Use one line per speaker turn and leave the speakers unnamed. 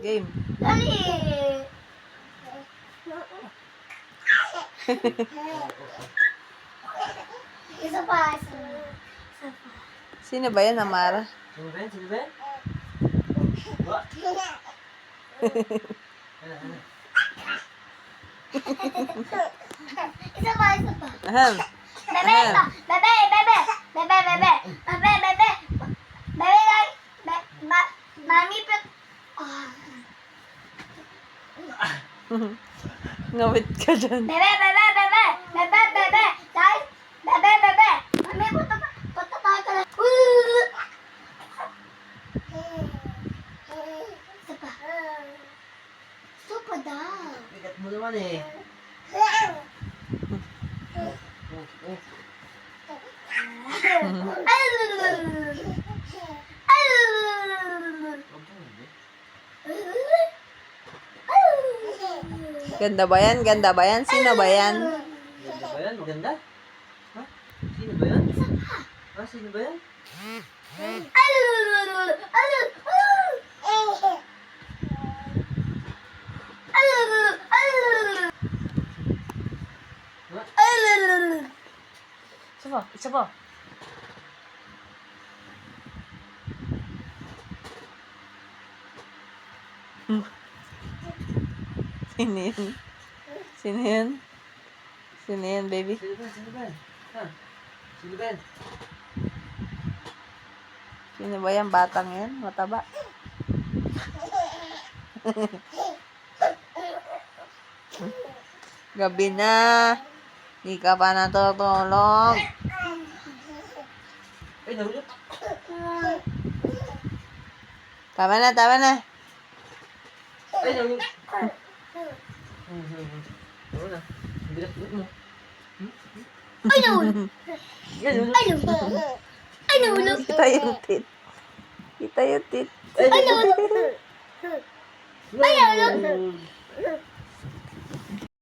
Game.
Dali. Isa pa.
Sino ba yan, Amara?
Sino ba yan? Sino ba yan? Ba?
Isa pa.
Ahem.
Bebe, ito. Bebe, bebe. Bebe, bebe. Bebe, bebe. Bebe, guys. Mami,
Ngawit ka dyan.
bebe, bebe, bebe. Bebe, bebe. Guys. Bebe, bebe. Mami, punta tayo ka lang. Isa pa. Isa pa daw.
Bigat mo naman eh.
Ganda ba yan? Ganda ba yan? Sino ba yan?
Maganda ba yan? Maganda? Ha? Sino ba yan? Ha? Sino ba yan? Isa pa, isa pa.
Sino yan? Sino yan? Sino yan, baby?
Sino ba yan? Sino ba yan? Ha? Sino ba yan?
Sino ba yan? Batang yan? Mataba? Gabi na. Di ka pa natutulog.
Ay, nahulog.
Tama na, tama na.
Ay, nahulog. Oo na. Ang bigat mo.
Ay, nahulog.
Yan, nahulog.
Ay, nahulog. Ay, nahulog.
Kita yung tit. Kita yung tit.
Ay,
Ay, nahulog.
Ay, nahulog.